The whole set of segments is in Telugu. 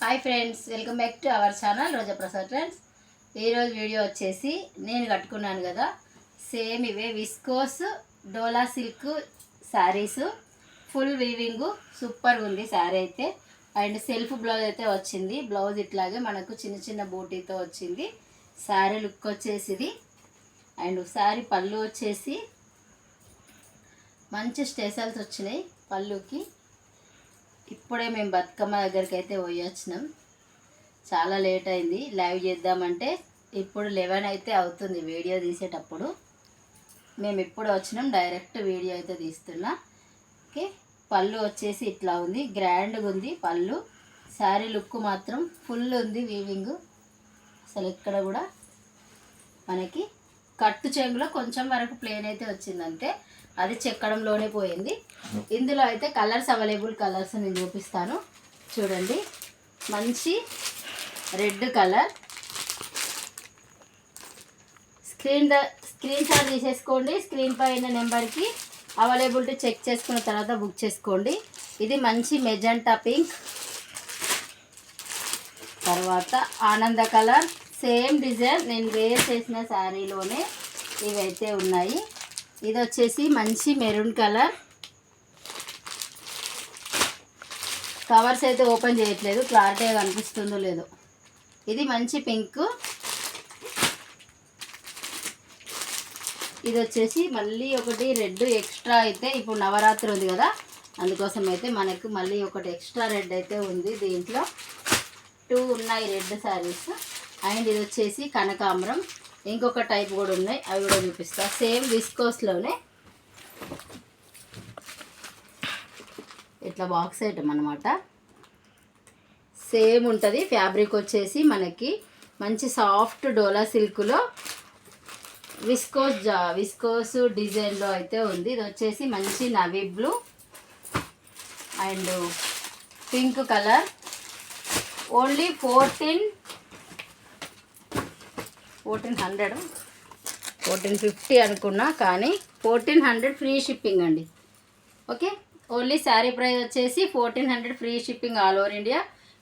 Hi friends, welcome back to our channel Roja Prasad friends. ఈరోజు వీడియో వచ్చేసి నేను కట్టుకున్నాను కదా, సేమ్ ఇవే విస్కోస్ డోలా సిల్క్ శారీస్. ఫుల్ వీవింగ్ సూపర్గా ఉంది శారీ అయితే. అండ్ సెల్ఫ్ బ్లౌజ్ అయితే వచ్చింది. బ్లౌజ్ ఇట్లాగే మనకు చిన్న చిన్న బూటీతో వచ్చింది. శారీ లుక్ వచ్చేసి అండ్ శారీ పళ్ళు వచ్చేసి మంచి స్టేసల్స్ వచ్చినాయి పళ్ళుకి. ఇప్పుడే మేము బతుకమ్మ దగ్గరికి అయితే పోయొచ్చినాం. చాలా లేట్ అయింది లైవ్ చేద్దామంటే. ఇప్పుడు 11 అయితే అవుతుంది వీడియో తీసేటప్పుడు. మేము ఇప్పుడు వచ్చినాం, డైరెక్ట్ వీడియో అయితే తీస్తున్నా. ఓకే, పళ్ళు వచ్చేసి ఇట్లా ఉంది, గ్రాండ్గా ఉంది పళ్ళు. శారీ లుక్ మాత్రం ఫుల్ ఉంది వీవింగ్. అసలు ఇక్కడ కూడా మనకి కట్టు చెంగులో కొంచెం వరకు ప్లేన్ అయితే వచ్చింది అంతే, అది చెక్కడంలోనే పోయింది. ఇందులో అయితే కలర్స్ అవైలబుల్ కలర్స్ నేను చూపిస్తాను చూడండి. మంచి రెడ్ కలర్. స్క్రీన్ షాట్ తీసేసుకోండి. స్క్రీన్ పైన నెంబర్కి అవైలబిలిటీ చెక్ చేసుకున్న తర్వాత బుక్ చేసుకోండి. ఇది మంచి మెజెంటా పింక్. తర్వాత ఆనంద కలర్, సేమ్ డిజైన్ నేను వేర్ చేసిన శారీలోనే ఇవైతే ఉన్నాయి. ఇది వచ్చేసి మంచి మెరూన్ కలర్. కవర్స్ అయితే ఓపెన్ చేయట్లేదు, క్లారిటీగా కనిపిస్తుందో లేదో. ఇది మంచి పింక్. ఇది వచ్చేసి మళ్ళీ ఒకటి రెడ్ ఎక్స్ట్రా అయితే, ఇప్పుడు నవరాత్రి ఉంది కదా అందుకోసం అయితే మనకు మళ్ళీ ఒకటి ఎక్స్ట్రా రెడ్ అయితే ఉంది. దీంట్లో 2 ఉన్నాయి రెడ్ శారీస్. అండ్ ఇది వచ్చేసి కనకాంబరం. ఇంకొక టైప్ కూడా ఉన్నాయి, అవి కూడా చూపిస్తా. సేమ్ విస్కోస్లోనే ఇట్లా బాక్స్ ఐటమ్ అనమాట. సేమ్ ఉంటుంది. ఫ్యాబ్రిక్ వచ్చేసి మనకి మంచి సాఫ్ట్ డోలా సిల్క్లో విస్కోస్ డిజైన్లో అయితే ఉంది. ఇది వచ్చేసి మంచి navy blue and pink colour. Only 1450 అనుకున్నా, కానీ 1400 ఫ్రీ షిప్పింగ్ అండి. ఓకే, ఓన్లీ శారీ ప్రైస్ వచ్చేసి 1400 free shipping all over India.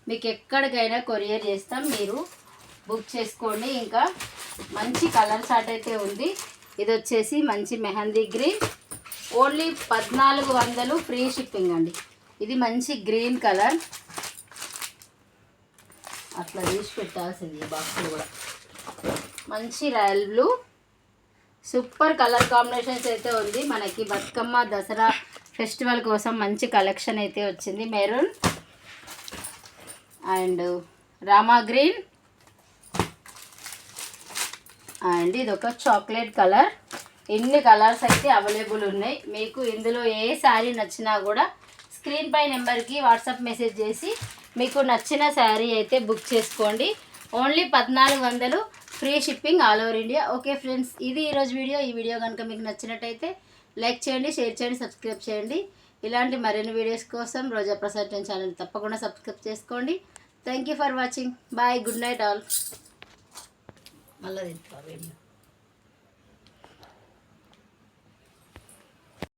మీకు ఎక్కడికైనా కొరియర్ చేస్తాం, మీరు బుక్ చేసుకోండి. ఇంకా మంచి కలర్ చార్ట్ అయితే ఉంది. ఇది వచ్చేసి మంచి mehndi green. Only 1400 free shipping అండి. ఇది మంచి గ్రీన్ కలర్. అట్లా తీసి పెట్టాల్సింది ఈ బాక్స్ కూడా. మంచి royal blue. Super colour combinations అయితే ఉంది. మనకి బతుకమ్మ దసరా ఫెస్టివల్ కోసం మంచి కలెక్షన్ అయితే వచ్చింది. Maroon and Rama green and ఇది ఒక చాక్లెట్ కలర్. ఇన్ని కలర్స్ అయితే అవైలబుల్ ఉన్నాయి. మీకు ఇందులో ఏ శారీ నచ్చినా కూడా స్క్రీన్ పై నెంబర్కి వాట్సాప్ మెసేజ్ చేసి మీకు నచ్చిన శారీ అయితే బుక్ చేసుకోండి. Only 1400 free shipping all over India. Okay friends, ఇది ఈరోజు వీడియో. ఈ వీడియో కనుక మీకు నచ్చినట్టయితే లైక్ చేయండి, షేర్ చేయండి, సబ్స్క్రైబ్ చేయండి. ఇలాంటి మరిన్ని వీడియోస్ కోసం రోజా ప్రసాద్ ఛానల్ తప్పకుండా సబ్స్క్రైబ్ చేసుకోండి. Thank you for watching. Bye, good night all. మళ్ళీ